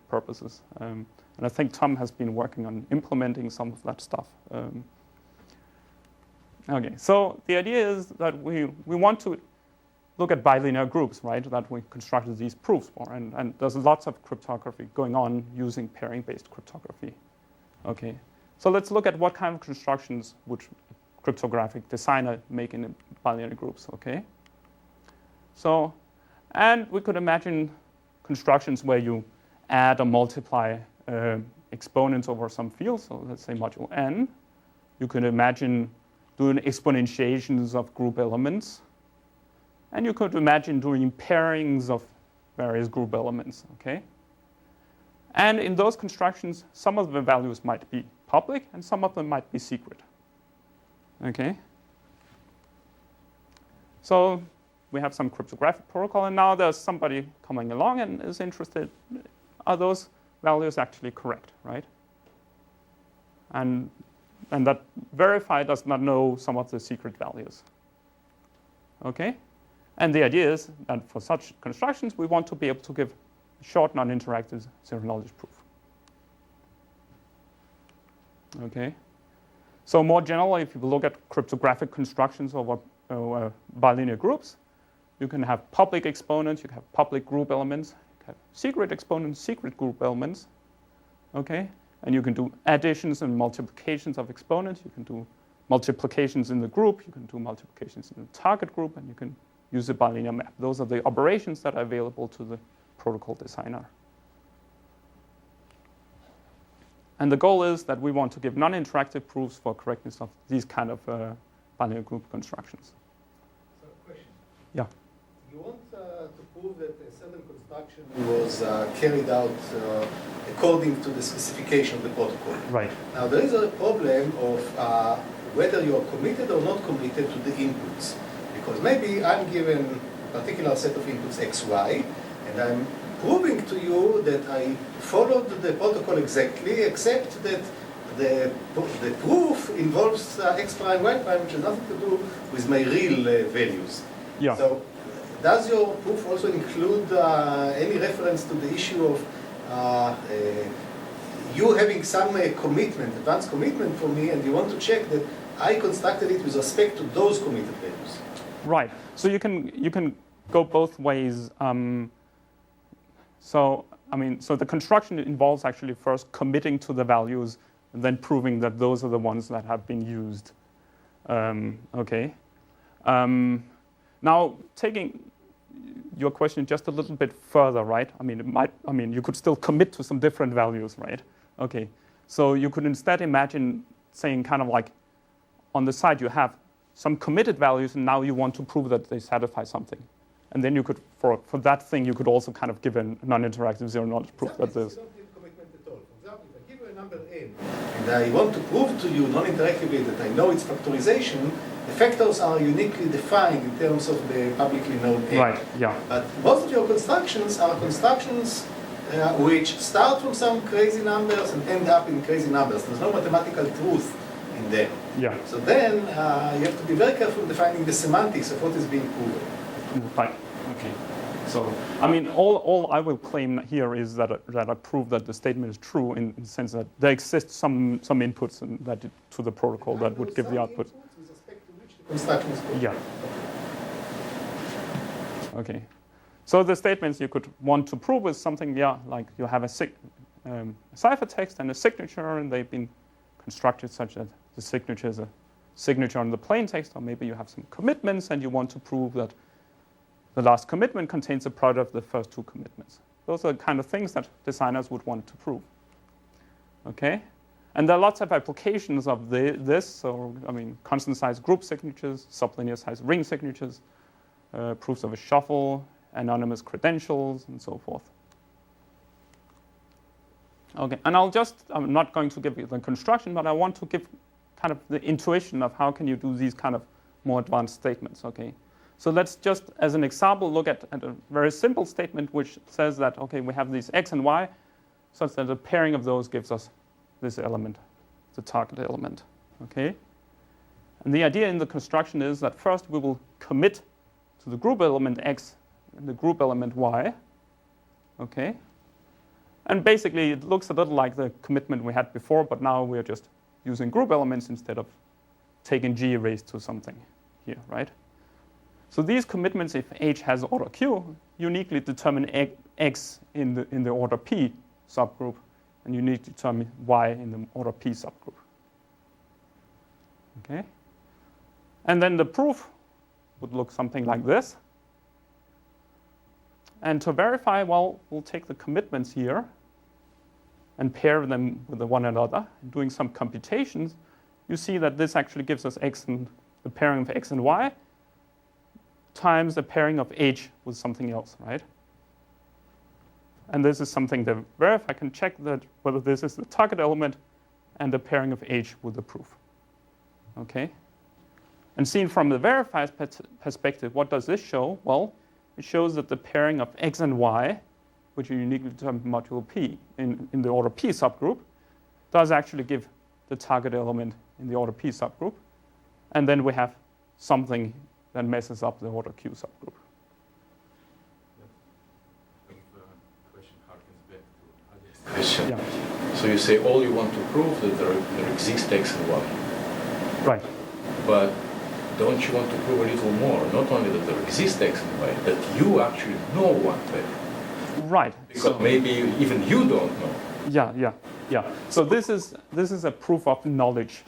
purposes. And I think Tom has been working on implementing some of that stuff. Okay, so the idea is that we want to look at bilinear groups, right, that we constructed these proofs for. And there's lots of cryptography going on using pairing-based cryptography. Okay, so let's look at what kind of constructions would cryptographic designer make in bilinear groups, okay? So, and we could imagine constructions where you add or multiply exponents over some field, so let's say module n. You could imagine doing exponentiations of group elements. And you could imagine doing pairings of various group elements, okay? And in those constructions, some of the values might be public and some of them might be secret, okay? So we have some cryptographic protocol, and now there's somebody coming along and is interested, are those values actually correct, right? And that verifier does not know some of the secret values, okay? And the idea is that for such constructions, we want to be able to give short, non-interactive zero-knowledge proof. Okay. So more generally, if you look at cryptographic constructions over bilinear groups, you can have public exponents, you can have public group elements, you can have secret exponents, secret group elements. Okay. And you can do additions and multiplications of exponents. You can do multiplications in the group. You can do multiplications in the target group, and you can use a bilinear map. Those are the operations that are available to the protocol designer. And the goal is that we want to give non-interactive proofs for correctness of these kind of bilinear group constructions. So, question. Yeah. You want to prove that a certain construction was carried out according to the specification of the protocol. Right. Now, there is a problem of whether you are committed or not committed to the inputs. Because maybe I'm given a particular set of inputs x, y, and I'm proving to you that I followed the protocol exactly, except that the proof involves x prime, y prime, which has nothing to do with my real values. Yeah. So does your proof also include any reference to the issue of you having some commitment, advanced commitment for me, and you want to check that I constructed it with respect to those committed values? Right. So you can go both ways. So the construction involves actually first committing to the values and then proving that those are the ones that have been used. Okay. Now taking your question just a little bit further, right? You could still commit to some different values, right? Okay. So you could instead imagine saying kind of like on the side you have some committed values, and now you want to prove that they satisfy something. And then you could, for that thing, you could also kind of give a non-interactive zero-knowledge proof that this. You don't need commitment at all. For example, if I give you a number n, and I want to prove to you non-interactively that I know its factorization, the factors are uniquely defined in terms of the publicly known n. Right, yeah. But most of your constructions are constructions which start from some crazy numbers and end up in crazy numbers. There's no mathematical truth in them. Yeah. So then you have to be very careful defining the semantics of what is being proven. Right. Okay. So, I mean, all I will claim here is that I prove that the statement is true in the sense that there exists some inputs to the protocol that would give the output. With respect to which the construction is proven. Yeah. Okay. So the statements you could want to prove is something, like you have a ciphertext and a signature, and they've been constructed such that the signature is a signature on the plain text, or maybe you have some commitments and you want to prove that the last commitment contains a product of the first two commitments. Those are the kind of things that designers would want to prove. Okay? And there are lots of applications of this. So, I mean, constant size group signatures, sublinear size ring signatures, proofs of a shuffle, anonymous credentials, and so forth. Okay, and I'm not going to give you the construction, but I want to give kind of the intuition of how can you do these kind of more advanced statements, okay? So let's just, as an example, look at a very simple statement which says that, okay, we have these x and y, such that the pairing of those gives us this element, the target element, okay? And the idea in the construction is that first we will commit to the group element x and the group element y, okay? And basically it looks a little like the commitment we had before, but now we're just using group elements instead of taking g raised to something here, right? So these commitments, if H has order Q, uniquely determine X in the order P subgroup, and uniquely determine Y in the order P subgroup. Okay? And then the proof would look something like this. And to verify, well, we'll take the commitments here and pair them with one another. And doing some computations, you see that this actually gives us X and the pairing of X and Y times the pairing of H with something else, right? And this is something to verify. I can check that whether this is the target element and the pairing of H with the proof. Okay? And seen from the verifier's perspective, what does this show? Well, it shows that the pairing of X and Y, which are uniquely determined modulo P in the order P subgroup, does actually give the target element in the order P subgroup. And then we have something that messes up the order Q subgroup. Question harkens back to question. Yeah. So you say all you want to prove that there exists X and Y. Right. But don't you want to prove a little more? Not only that there exists X and Y, that you actually know one value. Right. Because so, maybe even you don't know. Yeah. So this is a proof of knowledge,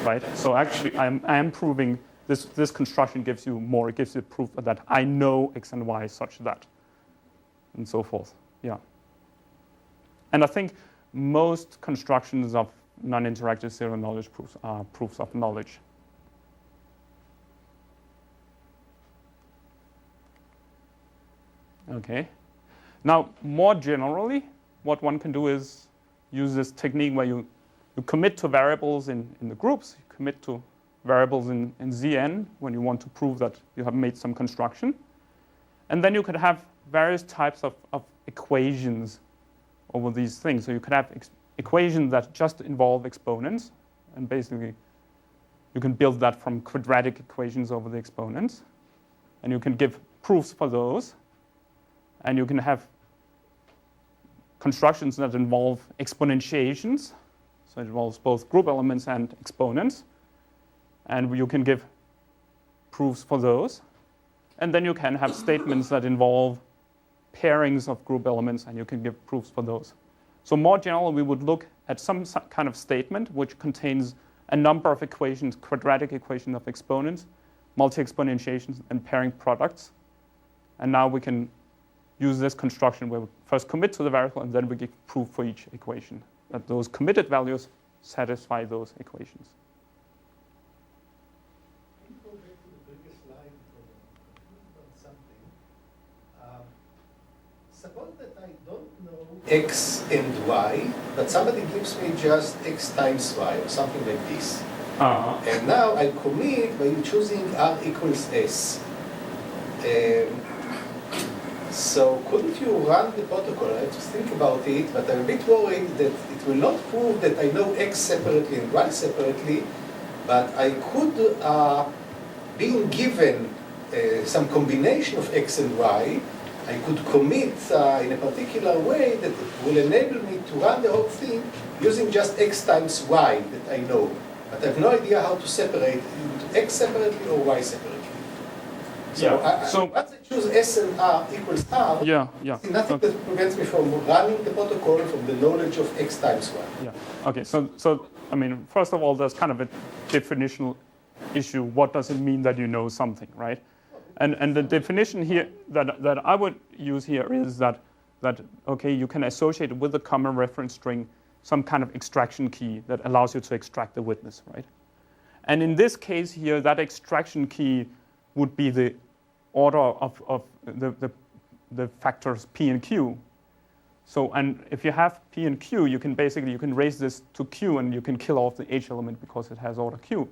right? So actually I am proving this construction gives you more. It gives you proof that I know X and Y such that, and so forth. Yeah. And I think most constructions of non-interactive zero knowledge proofs are proofs of knowledge. Okay. Now, more generally, what one can do is use this technique where you commit to variables in the groups, you commit to variables in Zn when you want to prove that you have made some construction. And then you could have various types of equations over these things. So you could have equations that just involve exponents, and basically you can build that from quadratic equations over the exponents. And you can give proofs for those. And you can have constructions that involve exponentiations. So it involves both group elements and exponents. And you can give proofs for those. And then you can have statements that involve pairings of group elements, and you can give proofs for those. So more generally, we would look at some kind of statement which contains a number of equations, quadratic equations of exponents, multi-exponentiations, and pairing products. And now we can use this construction where we first commit to the variable, and then we give proof for each equation, that those committed values satisfy those equations. Suppose that I don't know x and y, but somebody gives me just x times y or something like this. And now I commit by choosing r equals s. So couldn't you run the protocol? I have to think about it, but I'm a bit worried that it will not prove that I know x separately and y separately, but I could, being given some combination of x and y, I could commit in a particular way that will enable me to run the whole thing using just x times y that I know. But I have no idea how to separate into x separately or y separately. So, once I choose S and R equals R, nothing that prevents me from running the protocol from the knowledge of X times Y. Yeah. Okay. So I mean, first of all, there's kind of a definitional issue. What does it mean that you know something, right? And the definition here that I would use here is that okay, you can associate with the common reference string some kind of extraction key that allows you to extract the witness, right? And in this case here, that extraction key would be the order of the factors P and Q. So, and if you have P and Q, you can raise this to Q and you can kill off the H element because it has order Q.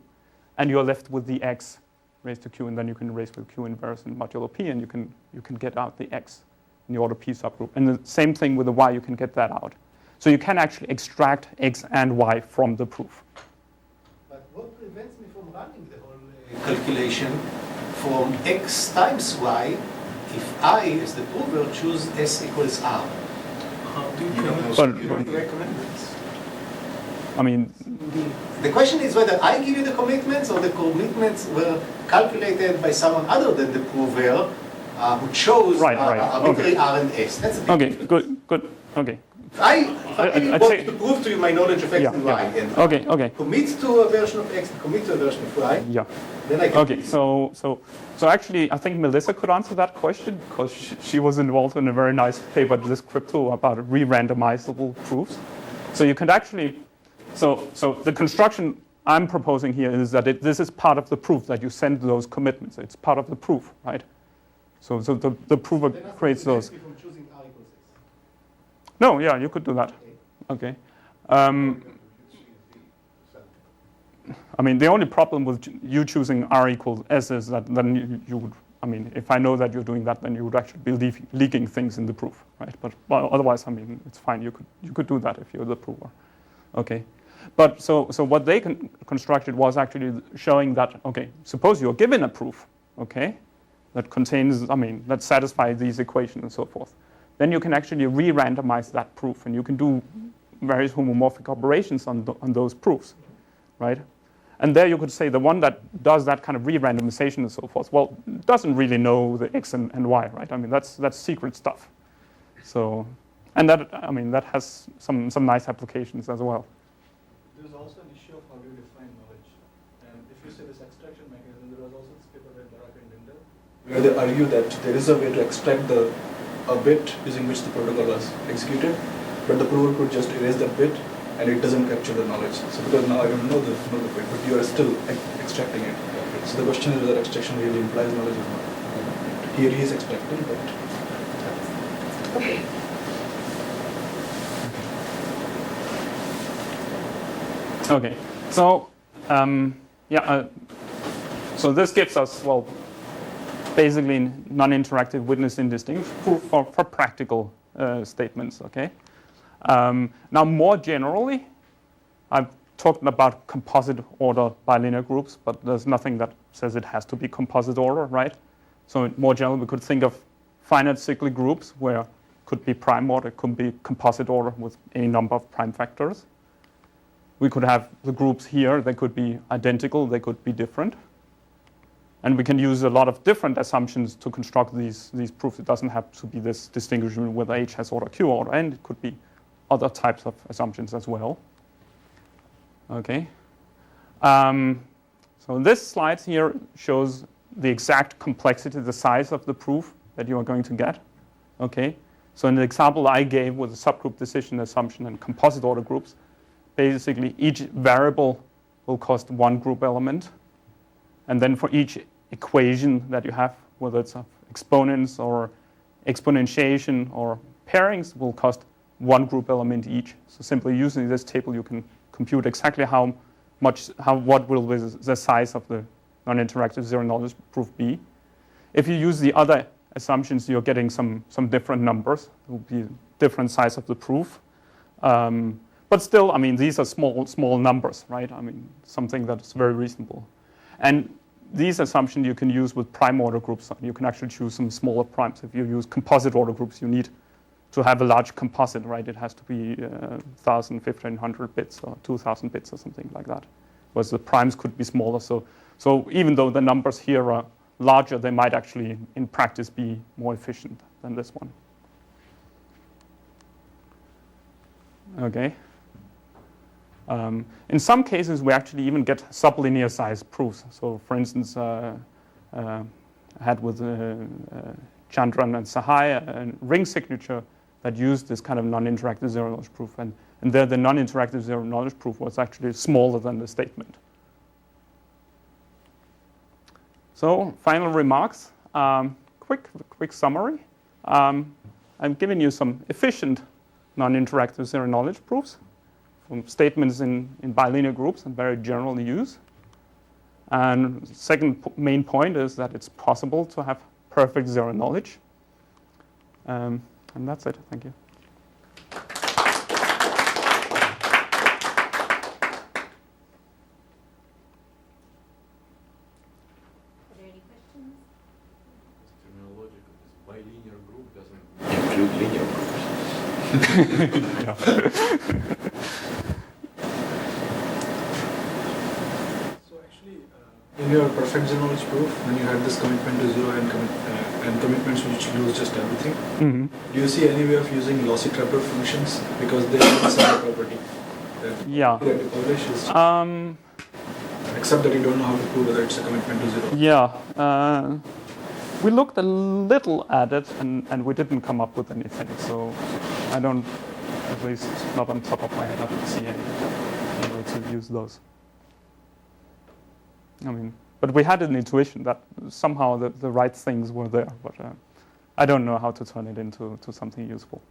And you're left with the X raised to Q, and then you can raise with Q inverse and modulo P, and you can get out the X in the order P subgroup. And the same thing with the Y, you can get that out. So you can actually extract X and Y from the proof. But what prevents me from running the whole calculation from X times Y if I, as the prover, choose S equals R? How do you recommend this? I mean, the question is whether I give you the commitments or the commitments were calculated by someone other than the prover who chose arbitrary R and S. That's a big good. Okay. I want to prove to you my knowledge of X and Y, and commit to a version of X and commit to a version of Y. Yeah. Then I can. Okay. So actually, I think Melissa could answer that question because she was involved in a very nice paper, this crypto, about re-randomizable proofs. So you can actually, so the construction I'm proposing here is that this is part of the proof that you send those commitments. It's part of the proof, right? So the prover creates those. No, yeah, you could do that. Okay. I mean, the only problem with you choosing R equals S is that then you would, I mean, if I know that you're doing that, then you would actually be leaking things in the proof, right? But otherwise, I mean, it's fine. You could do that if you're the prover. Okay. But so what they constructed was actually showing that, okay, suppose you're given a proof, okay, that contains, I mean, that satisfies these equations and so forth. Then you can actually re-randomize that proof, and you can do various homomorphic operations on those proofs, right? And there you could say the one that does that kind of re-randomization and so forth, well, doesn't really know the X and Y, right? I mean, that's secret stuff. So, and that, I mean, that has some nice applications as well. There's also an issue of how do you define knowledge. And if you say this extraction mechanism, there was also this paper by Barak and Lindell, where they argue that there is a way to extract a bit using which the protocol was executed, but the prover could just erase that bit and it doesn't capture the knowledge. So because now I don't know the bit, but you are still extracting it. So the question is whether extraction really implies knowledge or not. Here he is extracting, but okay. Okay, so so this gives us, well, basically non-interactive witness indistinct proof for practical statements. Okay. Now, more generally, I've talked about composite order bilinear groups, but there's nothing that says it has to be composite order, right? So more generally, we could think of finite cyclic groups where it could be prime order, it could be composite order with any number of prime factors. We could have the groups here, they could be identical, they could be different. And we can use a lot of different assumptions to construct these proofs. It doesn't have to be this distinguishment whether H has order Q or order N. It could be other types of assumptions as well. Okay. So this slide here shows the exact complexity, the size of the proof that you are going to get. Okay. So in the example I gave with the subgroup decision assumption and composite order groups, basically each variable will cost one group element. And then for each equation that you have, whether it's of exponents or exponentiation or pairings will cost one group element each. So simply using this table, you can compute exactly what will the size of the non-interactive zero-knowledge proof be. If you use the other assumptions, you're getting some different numbers. It will be different size of the proof. But still, I mean, these are small numbers, right? I mean, something that's very reasonable. And these assumptions you can use with prime order groups. You can actually choose some smaller primes. If you use composite order groups, you need to have a large composite, right? It has to be 1,000, 1,500 bits or 2,000 bits or something like that. Whereas the primes could be smaller. So even though the numbers here are larger, they might actually, in practice, be more efficient than this one. Okay. In some cases, we actually even get sublinear size proofs. So for instance, I had with Chandran and Sahai a ring signature that used this kind of non-interactive zero-knowledge proof. And there the non-interactive zero-knowledge proof was actually smaller than the statement. So final remarks, quick summary. I'm giving you some efficient non-interactive zero-knowledge proofs from statements in bilinear groups and very general use. And second main point is that it's possible to have perfect zero knowledge. And that's it. Thank you. Are there any questions? This terminology of this bilinear group doesn't include linear groups. So actually, in your perfect zero knowledge proof, when you had this commitment to zero and commitments which lose just everything, do you see any way of using lossy trapper functions because they have a similar property? Yeah. That you publish is except that you don't know how to prove whether it's a commitment to zero. Yeah. We looked a little at it, and we didn't come up with anything. So I don't, at least not on top of my head, I don't see any way to use those. I mean, but we had an intuition that somehow the right things were there, but I don't know how to turn it into something useful.